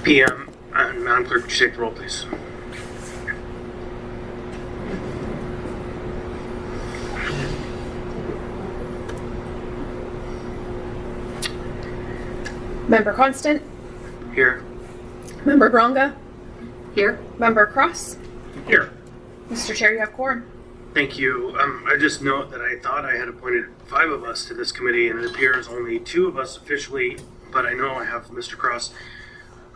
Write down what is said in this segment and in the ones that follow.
p.m. And Madam Clerk, would you take the roll, please? Member Constant? Here. Member Bronga? Here. Member Cross? Here. Mr. Chair, you have quorum. Thank you. I just note that I thought I had appointed 5 of us to this committee, and it appears only 2 of us officially, but I know I have Mr. Cross.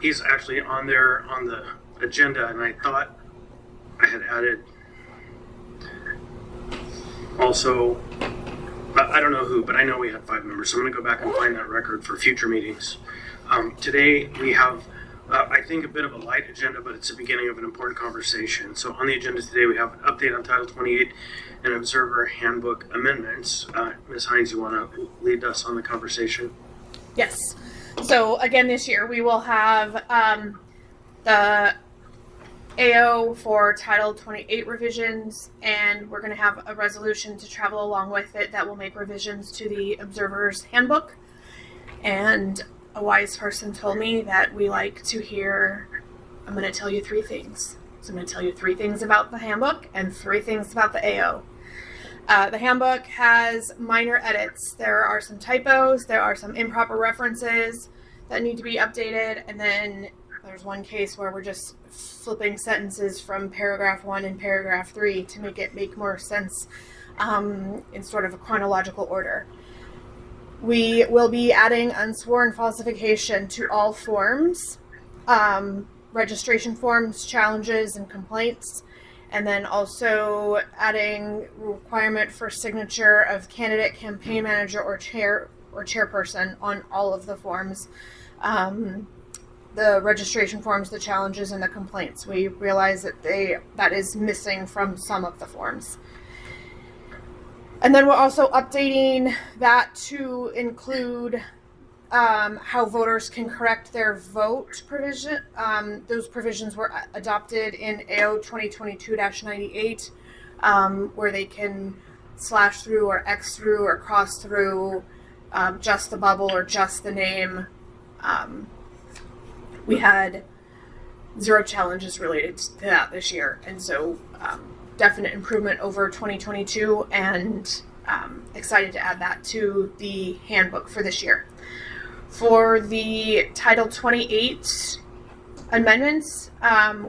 He's actually on there on the agenda, and I thought I had added also, I don't know who, but I know we had 5 members, so I'm going to go back and find that record for future meetings. Today we have, I think, a bit of a light agenda, but it's the beginning of an important conversation. So on the agenda today, we have an update on Title 28 and Observer Handbook amendments. Ms. Hines, you want to lead us on the conversation? Yes. So again, this year we will have the AO for Title 28 revisions, and we're going to have a resolution to travel along with it that will make revisions to the Observer's Handbook. And a wise person told me that we like to hear, I'm going to tell you 3 things. So I'm going to tell you 3 things about the handbook and 3 things about the AO. The handbook has minor edits. There are some typos, there are some improper references that need to be updated, and then there's one case where we're just flipping sentences from paragraph 1 and paragraph 3 to make it make more sense in sort of a chronological order. We will be adding unsworn falsification to all forms, registration forms, challenges, and complaints, and then also adding requirement for signature of candidate, campaign manager, or chairperson on all of the forms. The registration forms, the challenges, and the complaints. We realize that that is missing from some of the forms. And then we're also updating that to include how voters can correct their vote provision. Those provisions were adopted in AO 2022-98, where they can slash through or X through or cross through just the bubble or just the name. We had 0 challenges related to that this year, and so definite improvement over 2022, and excited to add that to the handbook for this year. For the Title 28 amendments,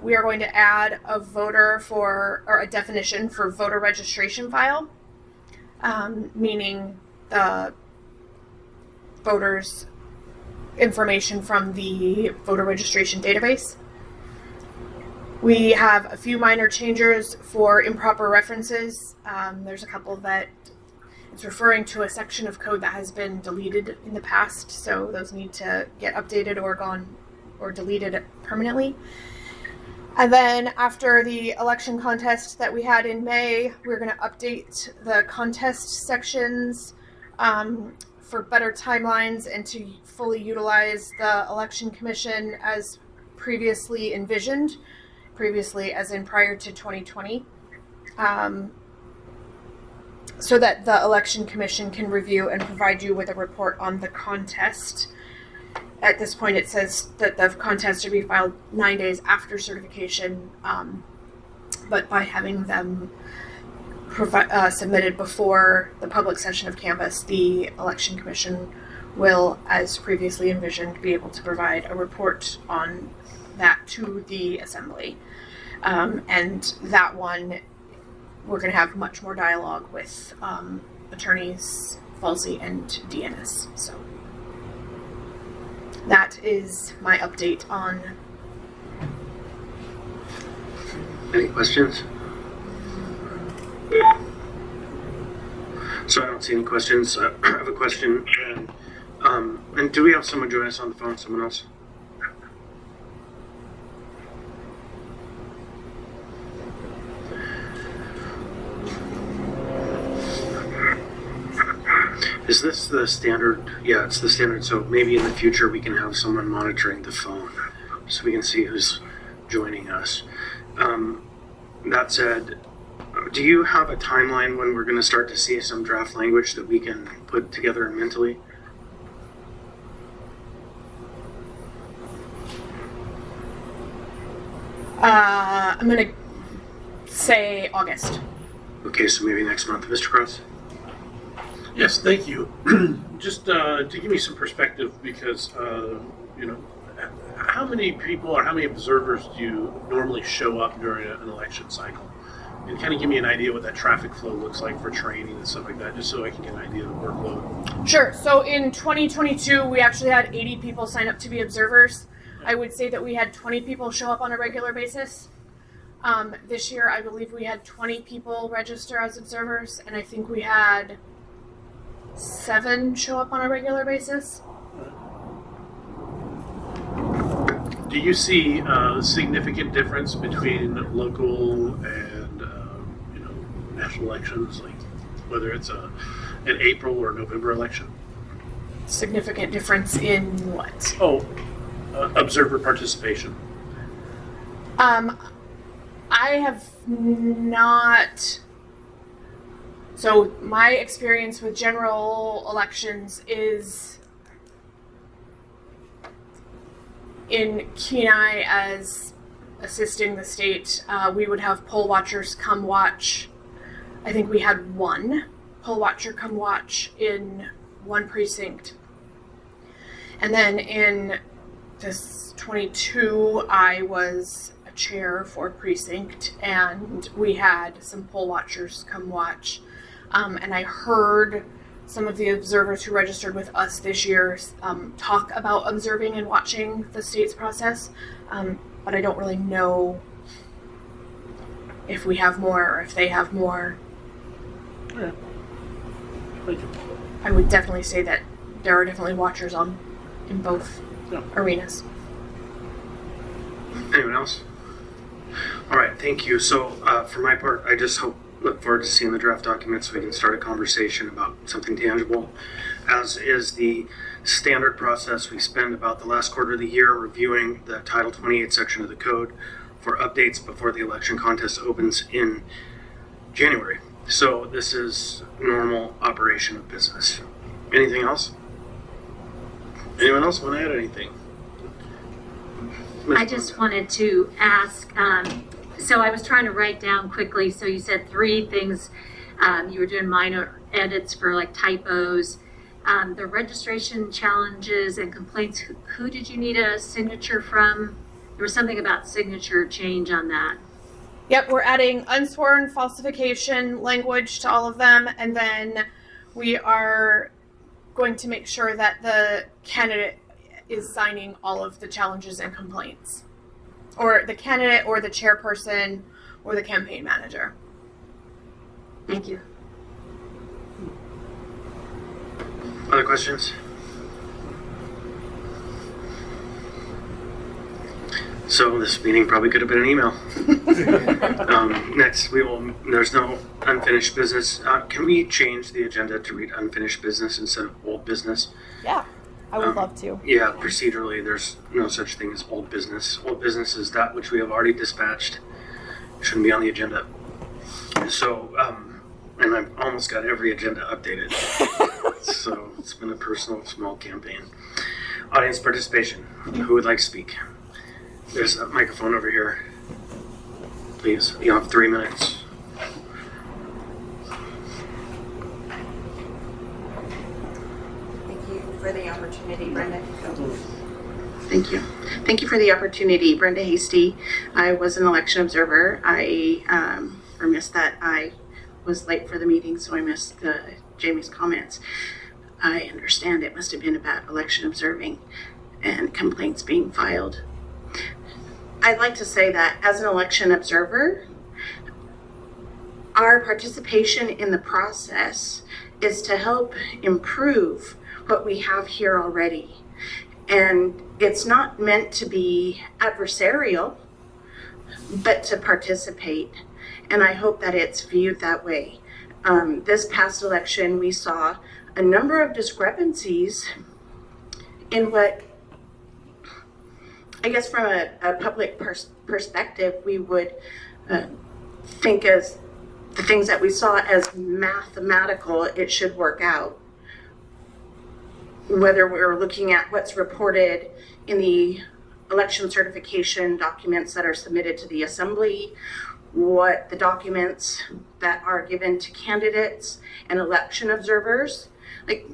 we are going to add a definition for voter registration file, meaning the voters' information from the voter registration database. We have a few minor changes for improper references. There's a couple that it's referring to a section of code that has been deleted in the past, so those need to get updated or deleted permanently. And then after the election contest that we had in May, we're going to update the contest sections for better timelines and to fully utilize the Election Commission as previously envisioned. Previously, as in prior to 2020, so that the Election Commission can review and provide you with a report on the contest. At this point, it says that the contest should be filed 9 days after certification, but by having them submitted before the public session of Canvass, the Election Commission will, as previously envisioned, be able to provide a report on that to the Assembly. And that one, we're going to have much more dialogue with attorneys Falsey and DNS. So that is my update on. Any questions? So I don't see any questions. I have a question. And do we have someone join us on the phone? Someone else? Is this the standard? Yeah, it's the standard. So maybe in the future we can have someone monitoring the phone so we can see who's joining us. That said, do you have a timeline when we're going to start to see some draft language that we can put together mentally? I'm gonna say August. Okay, so maybe next month. Mr. Cross? Yes, thank you. Just to give me some perspective, because how many people or how many observers do you normally show up during an election cycle? And kind of give me an idea what that traffic flow looks like for training and stuff like that, just so I can get an idea of the workload. Sure. So in 2022, we actually had 80 people sign up to be observers. I would say that we had 20 people show up on a regular basis. This year, I believe we had 20 people register as observers, and I think we had 7 show up on a regular basis. Do you see a significant difference between local and national elections, like whether it's an April or November election? Significant difference in what? Observer participation. I have not. So my experience with general elections is in Kenai as assisting the state. We would have poll watchers come watch. I think we had 1 poll watcher come watch in 1 precinct. And then in this 22, I was a chair for precinct, and we had some poll watchers come watch. And I heard some of the observers who registered with us this year talk about observing and watching the state's process, but I don't really know if we have more or if they have more. Yeah. Thank you. I would definitely say that there are definitely watchers in both arenas. Anyone else? All right, thank you. So for my part, I just look forward to seeing the draft documents so we can start a conversation about something tangible. As is the standard process, we spend about the last quarter of the year reviewing the Title 28 section of the code for updates before the election contest opens in January. So this is normal operation of business. Anything else? Anyone else want to add anything? I just wanted to ask, so I was trying to write down quickly, so you said 3 things. You were doing minor edits for like typos, the registration challenges and complaints. Who did you need a signature from? There was something about signature change on that. Yep, we're adding unsworn falsification language to all of them, and then we are going to make sure that the candidate is signing all of the challenges and complaints. Or the candidate, or the chairperson, or the campaign manager. Thank you. Other questions? So this meeting probably could have been an email. Next, there's no unfinished business. Can we change the agenda to read unfinished business instead of old business? Yeah, I would love to. Yeah, procedurally, there's no such thing as old business. Old business is that which we have already dispatched. It shouldn't be on the agenda. So, and I've almost got every agenda updated. So it's been a personal small campaign. Audience participation. Who would like to speak? There's a microphone over here. Please, you have 3 minutes. Thank you for the opportunity, Brenda. Thank you. Thank you for the opportunity. Brenda Hasty. I was an election observer. I missed that I was late for the meeting, so I missed Jamie's comments. I understand it must have been about election observing and complaints being filed. I'd like to say that as an election observer, our participation in the process is to help improve what we have here already. And it's not meant to be adversarial, but to participate. And I hope that it's viewed that way. This past election, we saw a number of discrepancies in what, I guess from a public perspective, we would think as the things that we saw as mathematical, it should work out. Whether we're looking at what's reported in the election certification documents that are submitted to the assembly, what the documents that are given to candidates and election observers. Like,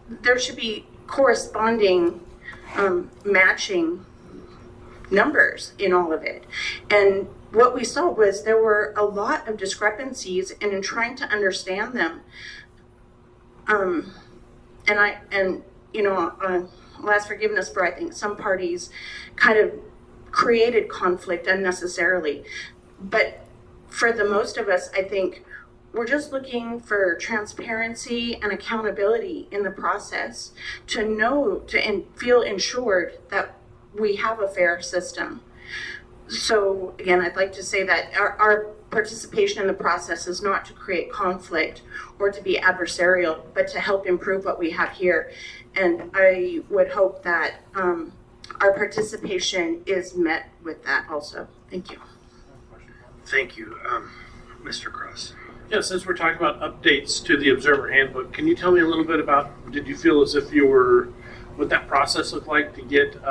there should be corresponding matching numbers in all of it. And what we saw was there were a lot of discrepancies, and in trying to understand them, I'll ask forgiveness for, I think, some parties kind of created conflict unnecessarily. But for the most of us, I think we're just looking for transparency and accountability in the process to know and feel ensured that we have a fair system. So again, I'd like to say that our participation in the process is not to create conflict or to be adversarial, but to help improve what we have here. And I would hope that our participation is met with that also. Thank you. Thank you, Mr. Cross. Yeah, since we're talking about updates to the Observer Handbook, can you tell me a little bit about, did you feel as if you were, what that process looked like to get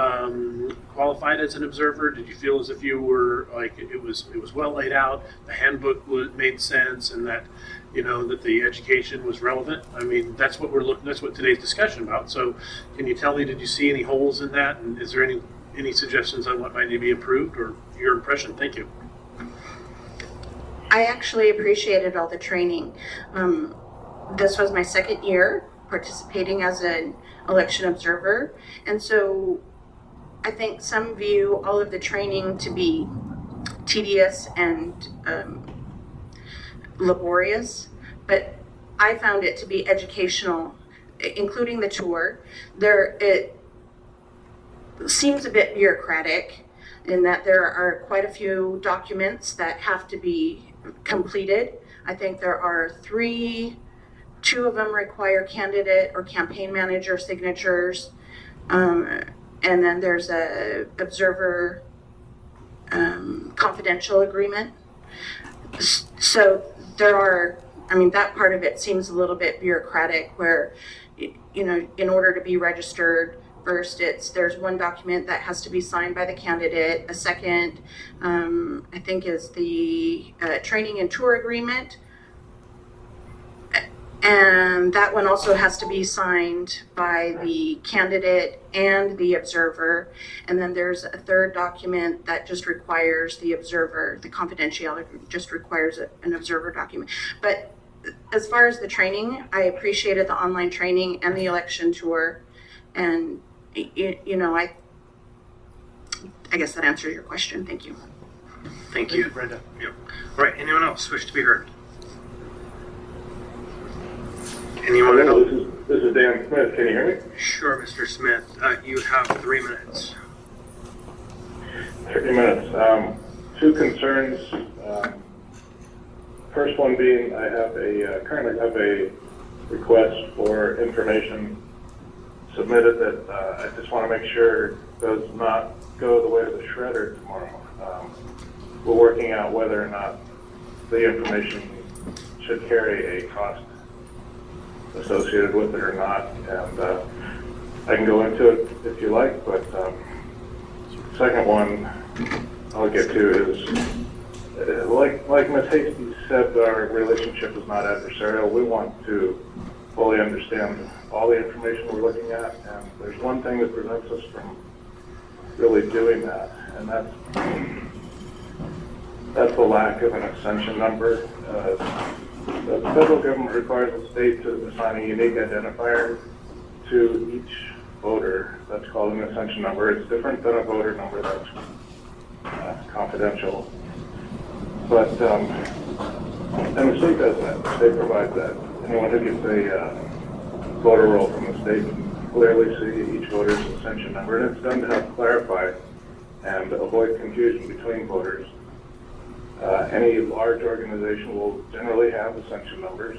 qualified as an observer? Did you feel as if you were, like, it was well laid out, the handbook made sense, and that, that the education was relevant? I mean, that's what that's what today's discussion about. So can you tell me, did you see any holes in that? And is there any suggestions on what might need to be improved, or your impression? Thank you. I actually appreciated all the training. This was my second year participating as an election observer, and so I think some view all of the training to be tedious and laborious, but I found it to be educational, including the tour. It seems a bit bureaucratic in that there are quite a few documents that have to be completed. I think there are two of them require candidate or campaign manager signatures, and then there's a observer confidential agreement. So that part of it seems a little bit bureaucratic, where in order to be registered, first there's one document that has to be signed by the candidate. A second, I think, is the training and tour agreement, and that one also has to be signed by the candidate and the observer. And then there's a third document that just requires the observer, the confidentiality just requires an observer document. But as far as the training, I appreciated the online training and the election tour, and I guess that answers your question. Thank you. Thank you, Brenda. Yep. All right, anyone else wish to be heard? Anyone Hello, else? this is Dan Smith. Can you hear me? Sure, Mr. Smith. You have 3 minutes. 30 minutes. Two concerns. First one being, I currently have a request for information submitted that I just want to make sure does not go the way of the shredder tomorrow. We're working out whether or not the information should carry a cost associated with it or not, and I can go into it if you like, but second one I'll get to is, like Ms. Hasty said, our relationship is not adversarial. We want to fully understand all the information we're looking at, and there's one thing that prevents us from really doing that, and that's the lack of an ascension number. The federal government requires the state to assign a unique identifier to each voter. That's called an ascension number. It's different than a voter number that's confidential. But, and the state does that. The state provides that. Anyone who gets a voter roll from the state can clearly see each voter's ascension number, and it's done to help clarify and avoid confusion between voters. Any large organization will generally have ascension numbers,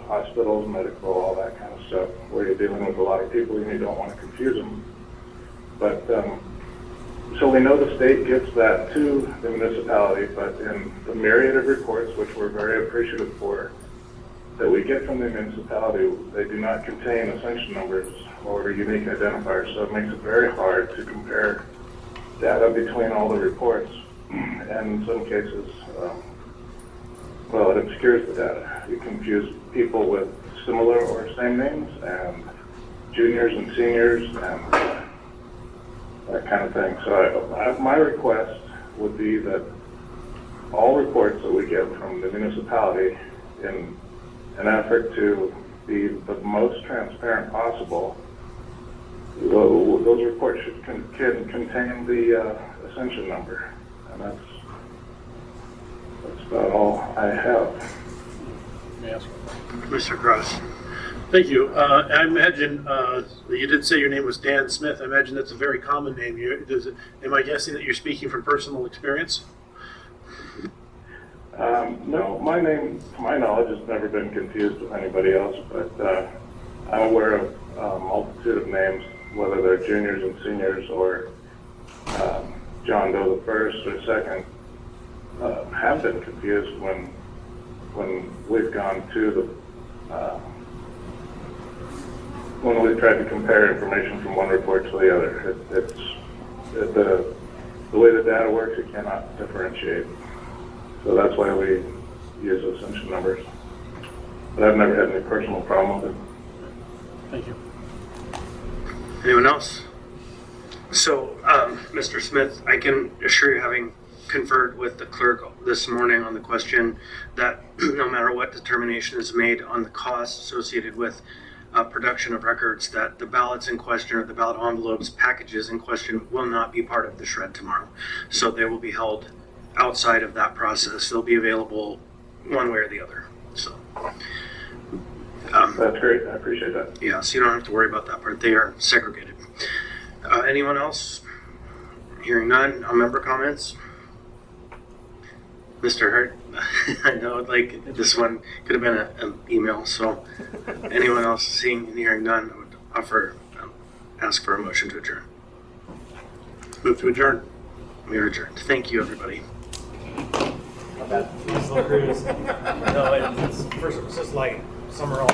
hospitals, medical, all that kind of stuff, where you're dealing with a lot of people and you don't want to confuse them. But so we know the state gives that to the municipality, but in the myriad of reports, which we're very appreciative for, that we get from the municipality, they do not contain ascension numbers or unique identifiers, so it makes it very hard to compare data between all the reports, and in some cases, well, it obscures the data. You confuse people with similar or same names, and juniors and seniors, and that kind of thing. So my request would be that all reports that we get from the municipality, in an effort to be the most transparent possible, those reports should contain the ascension number, and that's about all I have. May I ask? Mr. Cross. Thank you. I imagine you did say your name was Dan Smith. I imagine that's a very common name. Am I guessing that you're speaking from personal experience? No, my name, to my knowledge, has never been confused with anybody else, but I'm aware of a multitude of names, whether they're juniors and seniors or John Doe the first or second, have been confused when we've gone to the when we've tried to compare information from one report to the other. The way the data works, it cannot differentiate. So that's why we use ascension numbers. But I've never had any personal problem with it. Thank you. Anyone else? So, Mr. Smith, I can assure you, having conferred with the clerk this morning on the question, that no matter what determination is made on the costs associated with production of records, that the ballots in question or the ballot envelopes, packages in question will not be part of the shred tomorrow. So they will be held outside of that process. They'll be available one way or the other. So, That's great. I appreciate that. yeah, so you don't have to worry about that part. They are segregated. Anyone else? Hearing none. Member comments? Mr. Hurt? I know, like, this one could have been an email, so anyone else seeing and hearing none, I would ask for a motion to adjourn. Move to adjourn. We are adjourned. Thank you, everybody. No, it's first, it's just like summer all